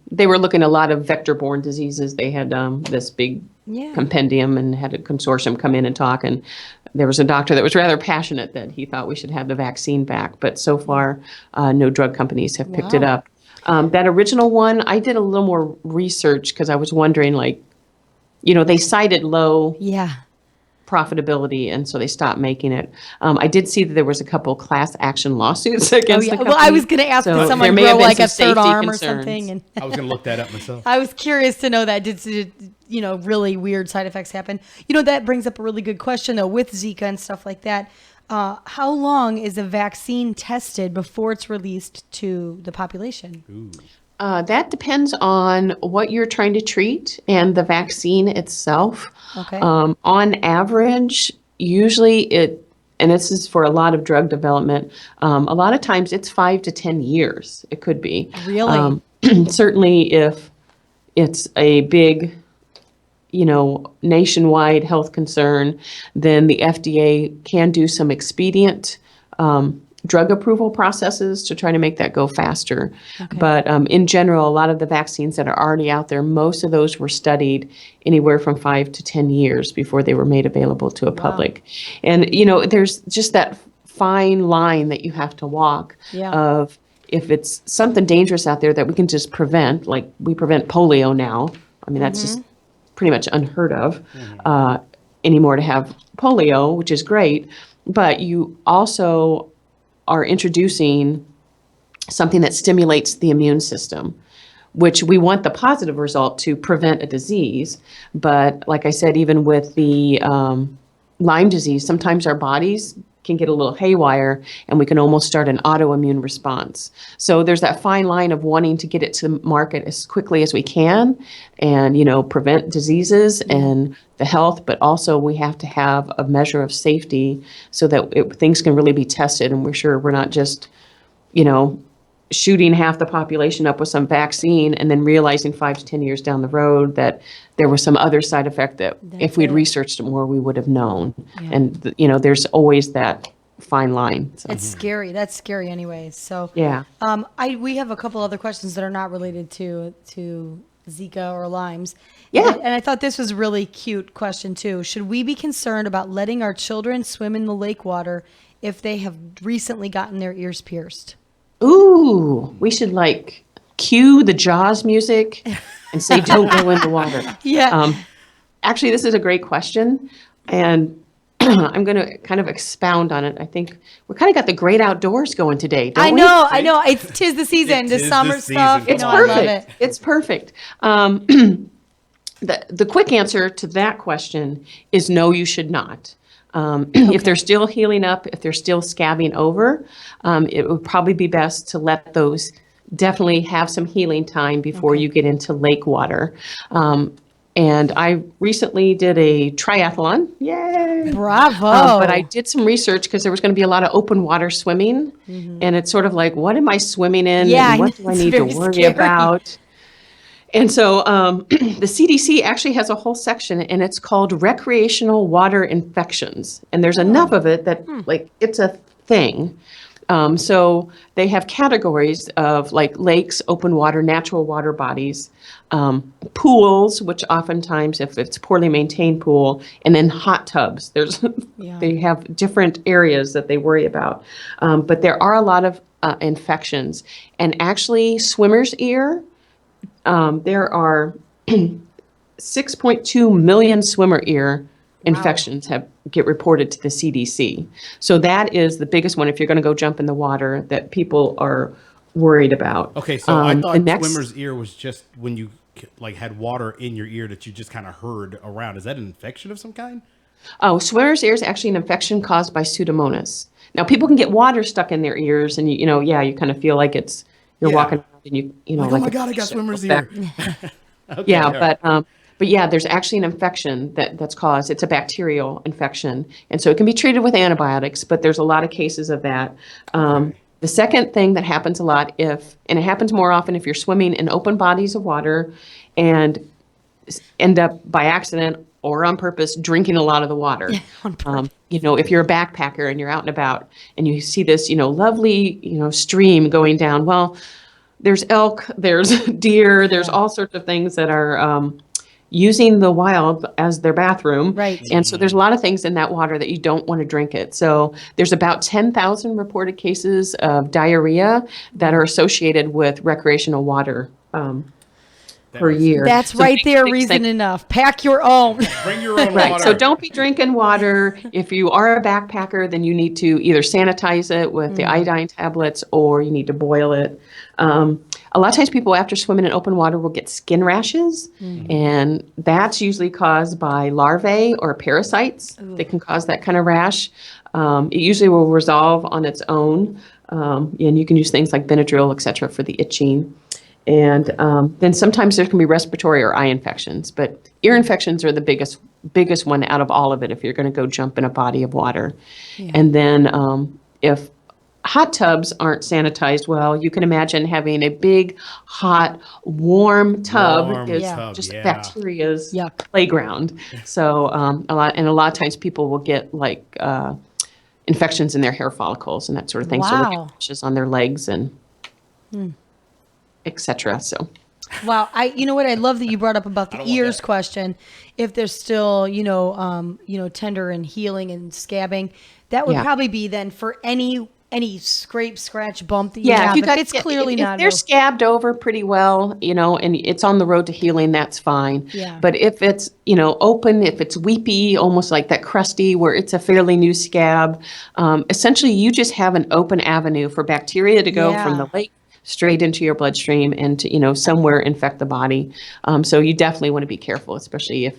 they were looking at a lot of vector-borne diseases. They had this big Yeah. compendium and had a consortium come in and talk. And there was a doctor that was rather passionate that he thought we should have the vaccine back. But so far, no drug companies have picked it Wow. up. That original one, I did a little more research because I was wondering, like, they cited low Yeah. profitability, and so they stopped making it. I did see that there was a couple class action lawsuits against the company. Well, I was going to ask, So did there someone may grow have been like some a third safety arm or concerns. something? And I was going to look that up myself. I was curious to know that. Did really weird side effects happen? That brings up a really good question, though, with Zika and stuff like that. How long is a vaccine tested before it's released to the population? That depends on what you're trying to treat and the vaccine itself. Okay. On average, usually and this is for a lot of drug development, a lot of times it's 5 to 10 years. It could be. Really? Certainly if it's a big, nationwide health concern, then the FDA can do some expedient drug approval processes to try to make that go faster. Okay. But in general, a lot of the vaccines that are already out there, most of those were studied anywhere from 5 to 10 years before they were made available to a public. And, there's just that fine line that you have to walk Yeah. of if it's something dangerous out there that we can just prevent, like we prevent polio now. I mean, that's just pretty much unheard of anymore to have polio, which is great. But you also are introducing something that stimulates the immune system, which we want the positive result to prevent a disease. But like I said, even with the Lyme disease, sometimes our bodies can get a little haywire and we can almost start an autoimmune response. So there's that fine line of wanting to get it to market as quickly as we can and, prevent diseases and the health, but also we have to have a measure of safety so that things can really be tested and we're sure we're not just, shooting half the population up with some vaccine and then realizing 5 to 10 years down the road that there was some other side effect that if we'd researched it more, we would have known. Yeah. And, there's always that fine line. So, It's scary. That's scary anyways. So yeah. We have a couple other questions that are not related to Zika or Lyme's. Yeah. And I thought this was a really cute question too. Should we be concerned about letting our children swim in the lake water if they have recently gotten their ears pierced? Ooh, we should cue the Jaws music and say, don't go in the water. Yeah. Actually, this is a great question. And I'm going to kind of expound on it. I think we kind of got the great outdoors going today, don't we? I know. It's 'tis the season, the It is summer the stuff. season. It's I love perfect. it. It's perfect. The quick answer to that question is no, you should not. If they're still healing up, if they're still scabbing over, it would probably be best to let those definitely have some healing time before you get into lake water. And I recently did a triathlon. Yay! Bravo. But I did some research because there was going to be a lot of open water swimming. And it's sort of like, what am I swimming in? Yeah, And what do I it's need to very worry scary. about? And so the CDC actually has a whole section, and it's called recreational water infections. And there's enough of it that, it's a thing. So they have categories of lakes, open water, natural water bodies, pools, which oftentimes, if it's poorly maintained pool, and then hot tubs. They have different areas that they worry about. But there are a lot of infections. And actually, swimmer's ear, there are 6.2 million swimmer ear infections get reported to the CDC. So that is the biggest one if you're going to go jump in the water that people are worried about. Okay, so I thought the next- swimmer's ear was just when you had water in your ear that you just kind of heard around. Is that an infection of some kind? Oh, swimmer's ear is actually an infection caused by Pseudomonas. Now, people can get water stuck in their ears, and you kind of feel like you're walking around and you know, oh my God, I got swimmer's ear. Okay, but yeah, there's actually an infection that's caused. It's a bacterial infection, and so it can be treated with antibiotics. But there's a lot of cases of that. The second thing that happens a lot, and it happens more often if you're swimming in open bodies of water, and end up by accident or on purpose drinking a lot of the water. If you're a backpacker and you're out and about and you see this, lovely, stream going down, well, there's elk, there's deer, there's all sorts of things that are using the wild as their bathroom. Right. And so there's a lot of things in that water that you don't want to drink it. So there's about 10,000 reported cases of diarrhea that are associated with recreational water per year. That's So right there, big reason thing. enough. Pack your own. Bring your own Right. water. So don't be drinking water. If you are a backpacker, then you need to either sanitize it with the iodine tablets or you need to boil it. A lot of times people after swimming in open water will get skin rashes, and that's usually caused by larvae or parasites that can cause that kind of rash. It usually will resolve on its own, and you can use things like Benadryl, et cetera, for the itching. And then sometimes there can be respiratory or eye infections, but ear infections are the biggest one out of all of it if you're going to go jump in a body of water. And then if hot tubs aren't sanitized well, you can imagine having a big, hot, warm tub is just bacteria's playground. So a lot of times people will get like infections in their hair follicles and that sort of thing. So they'll get rashes on their legs and etc. So. Wow, you know what? I love that you brought up about the ears question. If they're still, tender and healing and scabbing, that would probably be then for any scrape, scratch, bump that you have. If it's clearly not. If they're scabbed over pretty well, and it's on the road to healing, that's fine. Yeah. But if it's, open, if it's weepy, almost like that crusty, where it's a fairly new scab, essentially you just have an open avenue for bacteria to go from the lake straight into your bloodstream and to, somewhere infect the body. So you definitely want to be careful, especially if,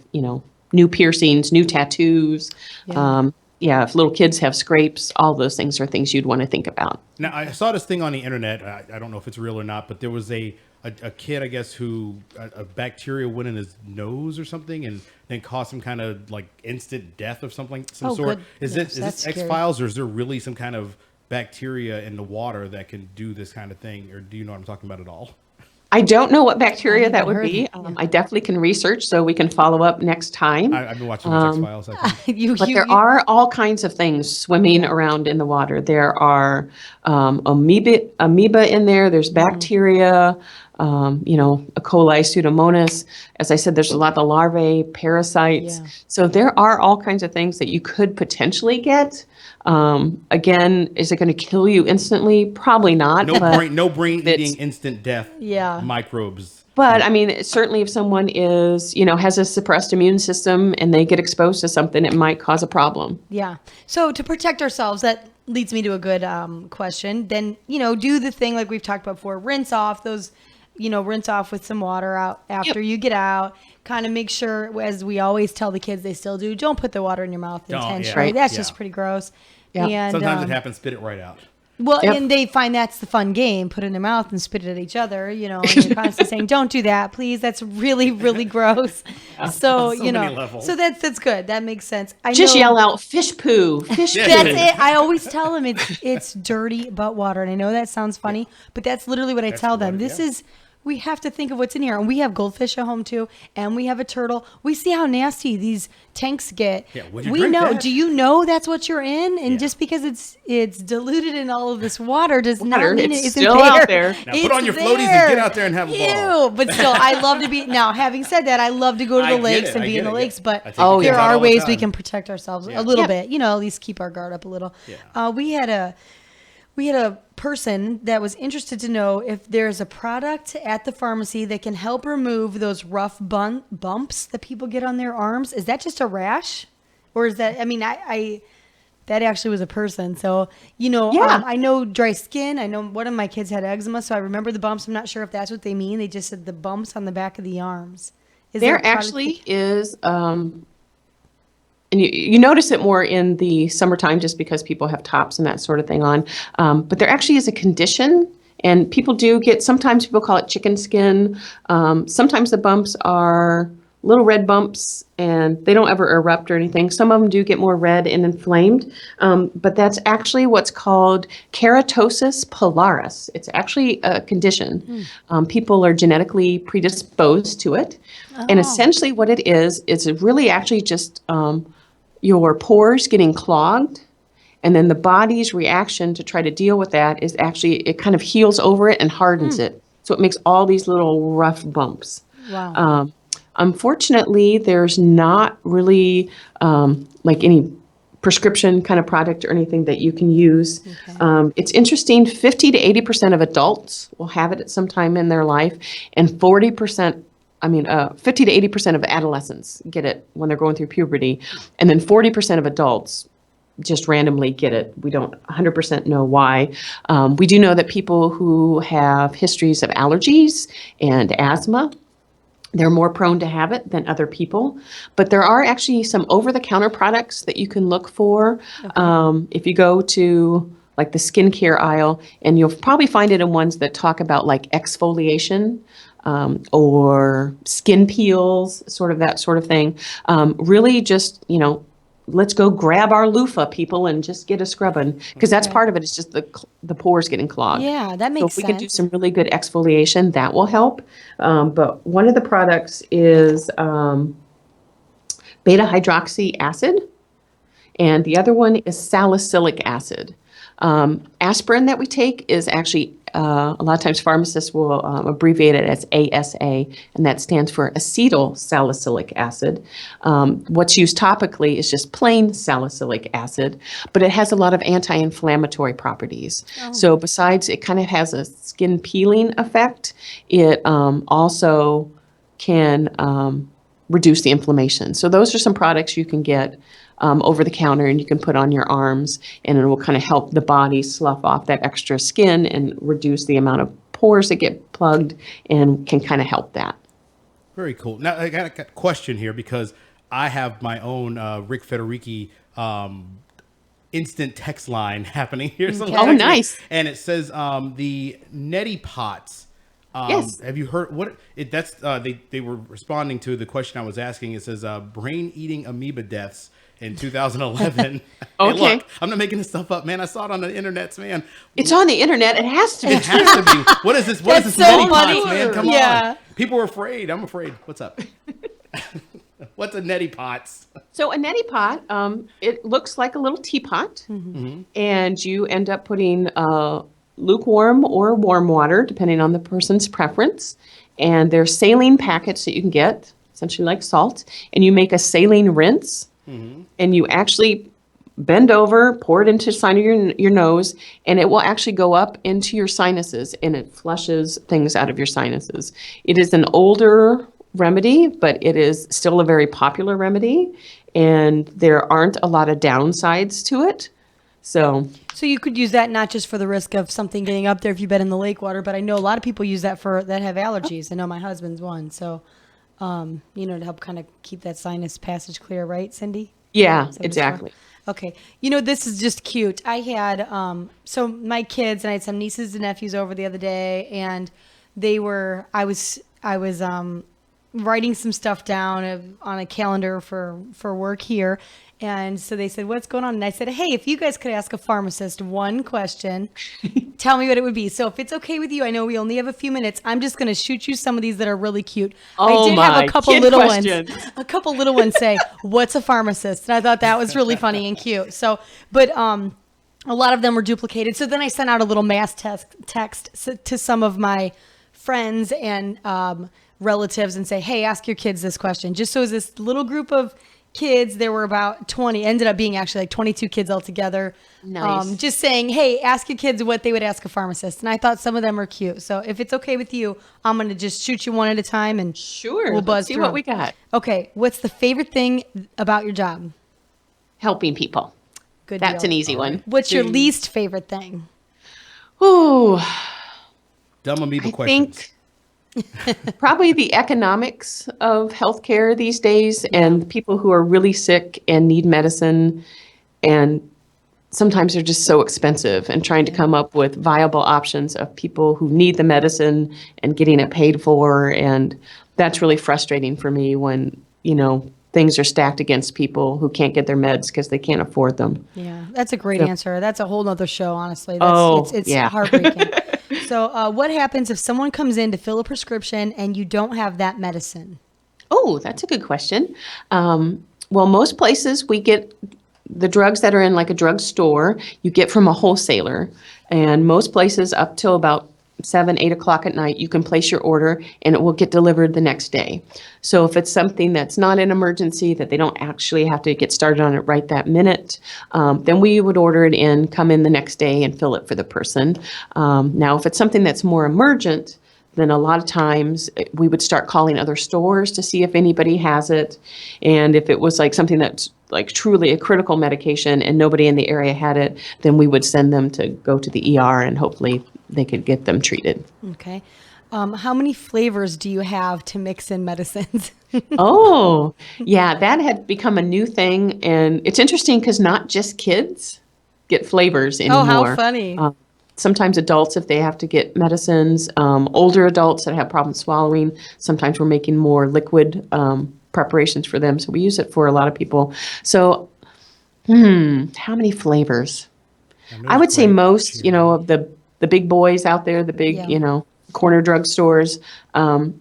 new piercings, new tattoos, if little kids have scrapes, all those things are things you'd want to think about. Now, I saw this thing on the internet. I don't know if it's real or not, but there was a kid, I guess, who a bacteria went in his nose or something and then caused some kind of like instant death of some sort. Good. Is this X-Files, or is there really some kind of bacteria in the water that can do this kind of thing? Or do you know what I'm talking about at all? I don't know what bacteria that would be. I definitely can research so we can follow up next time. I've been watching the X-Files. I think. But there are all kinds of things swimming around in the water. There are amoeba in there. There's bacteria, E. coli, Pseudomonas. As I said, there's a lot of larvae, parasites. Yeah. So there are all kinds of things that you could potentially get. Again, is it going to kill you instantly? Probably not. No brain eating instant death. Microbes. But I mean, certainly if someone is, has a suppressed immune system and they get exposed to something, it might cause a problem. Yeah. So to protect ourselves, that leads me to a good question. Then, do the thing like we've talked about before, rinse off with some water out after you get out. Kind of make sure, as we always tell the kids they still do, don't put the water in your mouth intentionally. That's just pretty gross. Yeah. And, sometimes it happens, spit it right out. Well, and they find that's the fun game, put it in their mouth and spit it at each other, and you're constantly saying, don't do that, please. That's really, really gross. So, many levels. so that's good. That makes sense. Just yell out, fish poo, fish poo. That's it. I always tell them it's dirty but water. And I know that sounds funny, but that's literally what I tell them. We have to think of what's in here. And we have goldfish at home too, and we have a turtle. We see how nasty these tanks get. Yeah, we know. That? Do you know that's what you're in? And just because it's diluted in all of this water does not mean it isn't still there. out there. Now put on your floaties and get out there and have a ball. But still, I love to be. Now, having said that, I love to go to the lakes and be in the lakes. But there are ways we can protect ourselves a little bit. At least keep our guard up a little. Yeah. We had a person that was interested to know if there's a product at the pharmacy that can help remove those rough bumps that people get on their arms. Is that just a rash? Or is that, that actually was a person. So, I know dry skin. I know one of my kids had eczema, so I remember the bumps. I'm not sure if that's what they mean. They just said the bumps on the back of the arms. There actually is... And you notice it more in the summertime just because people have tops and that sort of thing on. But there actually is a condition, and people do get, sometimes people call it chicken skin. Sometimes the bumps are little red bumps, and they don't ever erupt or anything. Some of them do get more red and inflamed, but that's actually what's called keratosis pilaris. It's actually a condition. People are genetically predisposed to it. And essentially what it is, it's really actually just your pores getting clogged. And then the body's reaction to try to deal with that is actually, it kind of heals over it and hardens it. So it makes all these little rough bumps. Wow. Unfortunately, there's not really like any prescription kind of product or anything that you can use. It's interesting, 50 to 80% of adults will have it at some time in their life, and 50 to 80% of adolescents get it when they're going through puberty, and then 40% of adults just randomly get it. We don't 100% know why. We do know that people who have histories of allergies and asthma, they're more prone to have it than other people. But there are actually some over-the-counter products that you can look for. If you go to like the skincare aisle, and you'll probably find it in ones that talk about like exfoliation, or skin peels, sort of that sort of thing. Really just, let's go grab our loofah, people, and just get a scrubbing, because that's part of it. It's just the pores getting clogged. Yeah, that makes So if we can do sense. some really good exfoliation, that will help. But one of the products is beta hydroxy acid, and the other one is salicylic acid. Aspirin that we take is actually, a lot of times pharmacists will abbreviate it as ASA, and that stands for acetyl salicylic acid. What's used topically is just plain salicylic acid, but it has a lot of anti-inflammatory properties. So besides it kind of has a skin peeling effect, it also can reduce the inflammation. So those are some products you can get over the counter, and you can put on your arms, and it will kind of help the body slough off that extra skin and reduce the amount of pores that get plugged, and can kind of help that. Very cool. Now I got a question here, because I have my own Rick Federici instant text line happening here. Oh, nice. And it says the neti pots. Yes. Have you heard what it? That's they were responding to the question I was asking. It says brain-eating amoeba deaths in 2011. Okay. Hey, look, I'm not making this stuff up, man. I saw it on the internet, man. It's on the internet. It has to be. It has to be. What is this? What That's is this so neti funny. pots, man? Come Yeah. on. People are afraid. I'm afraid. What's up? What's a neti pots? So a neti pot, it looks like a little teapot, and you end up putting lukewarm or warm water, depending on the person's preference. And there's saline packets that you can get, essentially like salt, and you make a saline rinse, and you actually bend over, pour it into the side of your nose, and it will actually go up into your sinuses, and it flushes things out of your sinuses. It is an older remedy, but it is still a very popular remedy, and there aren't a lot of downsides to it. So you could use that not just for the risk of something getting up there if you've been in the lake water, but I know a lot of people use that that have allergies. I know my husband's one. So, to help kind of keep that sinus passage clear, right, Cindy? yeah, Is that what it's exactly. for? Okay. This is just cute. I had, so my kids, and I had some nieces and nephews over the other day, and I was writing some stuff down on a calendar for work here. And so they said, what's going on? And I said, hey, if you guys could ask a pharmacist one question, tell me what it would be. So if it's okay with you, I know we only have a few minutes. I'm just going to shoot you some of these that are really cute. Oh, I did my, have a couple kid little questions. ones. A couple little ones say, what's a pharmacist? And I thought that was really funny and cute. So, but a lot of them were duplicated. So then I sent out a little mass text to some of my friends and relatives and say, hey, ask your kids this question. Just so as this little group of kids, there were about 20, ended up being actually like 22 kids altogether. Nice. Just saying, hey, ask your kids what they would ask a pharmacist. And I thought some of them are cute. So if it's okay with you, I'm going to just shoot you one at a time, and Sure. we'll buzz Let's see through what them. we got. Okay. What's the favorite thing about your job? Helping people. Good That's deal. an easy one. What's your least favorite thing? Ooh, Dumb amoeba I questions. think probably the economics of healthcare these days, and people who are really sick and need medicine, and sometimes they're just so expensive, and trying to come up with viable options of people who need the medicine and getting it paid for. And that's really frustrating for me when, things are stacked against people who can't get their meds because they can't afford them. Yeah, that's a great answer. That's a whole nother show, honestly. It's yeah. heartbreaking. So what happens if someone comes in to fill a prescription and you don't have that medicine? Oh, that's a good question. Well, most places we get the drugs that are in like a drugstore, you get from a wholesaler. And most places up till about 7, 8 o'clock at night, you can place your order and it will get delivered the next day. So if it's something that's not an emergency, that they don't actually have to get started on it right that minute, then we would order it in, come in the next day and fill it for the person. Now, if it's something that's more emergent, then a lot of times we would start calling other stores to see if anybody has it. And if it was like something that's like truly a critical medication and nobody in the area had it, then we would send them to go to the ER and hopefully they could get them treated. Okay. How many flavors do you have to mix in medicines? Oh, yeah, that had become a new thing. And it's interesting because not just kids get flavors anymore. Oh, how funny. Sometimes adults, if they have to get medicines, older adults that have problems swallowing, sometimes we're making more liquid preparations for them. So we use it for a lot of people. So, how many flavors? I would say most, of the big boys out there, the big, corner drug stores,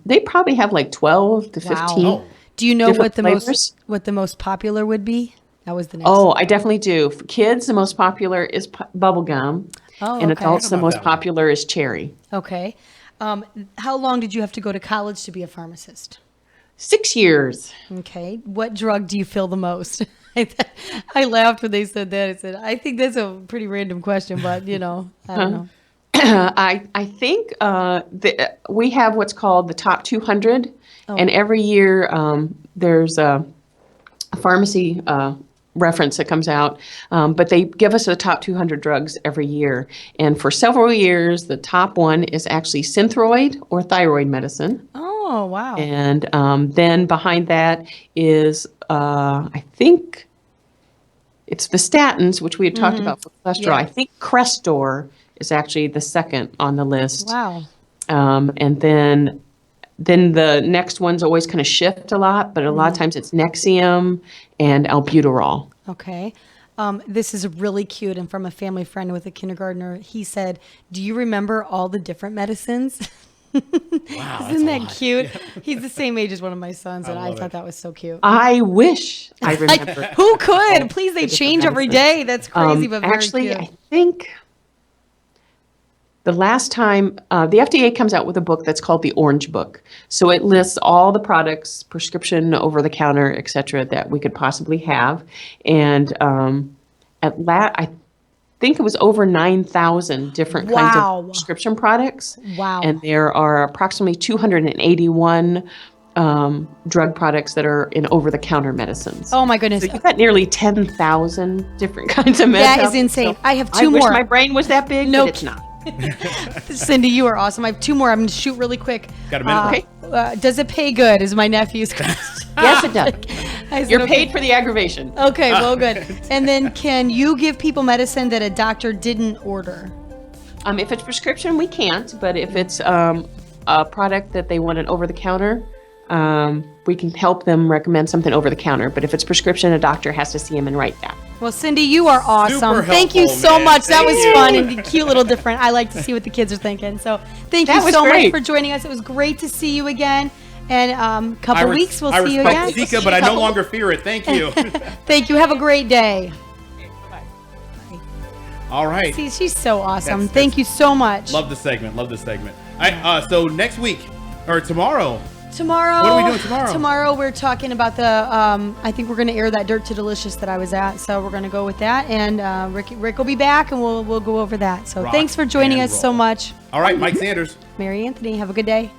they probably have like 12 to 15. Wow. Do you know what the flavors. what the most popular would be? That was the next. Oh, I definitely do. For kids, the most popular is bubble gum. Oh, and okay. adults, the most popular is cherry. Okay. How long did you have to go to college to be a pharmacist? 6 years. Okay. What drug do you feel the most? I laughed when they said that. I said, I think that's a pretty random question, but I don't know. I think we have what's called the top 200, and every year there's a pharmacy reference that comes out, but they give us the top 200 drugs every year. And for several years, the top one is actually Synthroid or thyroid medicine. Oh, wow. And then behind that is, I think it's the statins, which we had talked about for cholesterol. Yeah. I think Crestor is actually the second on the list. Wow. And then the next ones always kind of shift a lot, but a lot of times it's Nexium and Albuterol. Okay. This is really cute and from a family friend with a kindergartner. He said, do you remember all the different medicines? Wow, Isn't that cute? Yeah. He's the same age as one of my sons, and I thought that was so cute. I wish I remember. Who could? Please, they change every day. That's crazy, but very actually, cute. I think the last time the FDA comes out with a book that's called the Orange Book. So it lists all the products, prescription, over-the-counter, et cetera, that we could possibly have. And I think it was over 9,000 different kinds of prescription products. Wow. And there are approximately 281 drug products that are in over-the-counter medicines. Oh my goodness. So you've got nearly 10,000 different kinds of meds. That is insane. So I have two I more. wish my brain was that big, but it's not. Cindy, you are awesome. I have two more. I'm going to shoot really quick. Got a minute? Okay. Does it pay good is my nephew's question. Yes, it does. You're paid for the aggravation. Okay, well, good. And then can you give people medicine that a doctor didn't order? If it's prescription, we can't. But if it's a product that they want an over-the-counter, we can help them recommend something over-the-counter. But if it's prescription, a doctor has to see him and write that. Well, Cindy, you are awesome. Super Thank you helpful, so man. much. That Thank was you. fun and cute, little different. I like to see what the kids are thinking. So thank you so much for joining us. It was great to see you again. And couple weeks, we'll see you again. I respect Zika, but I no longer fear it. Thank you. Thank you. Have a great day. All right. See, she's so awesome. Thank you so much. Love the segment. Love the segment. All right, so next week, or tomorrow. Tomorrow. What are we doing tomorrow? Tomorrow we're talking about the, I think we're going to air that Dirt to Delicious that I was at. So we're going to go with that. And Rick will be back and we'll go over that. So thanks for joining us so much. All right, Mike Sanders. Mary Anthony, have a good day.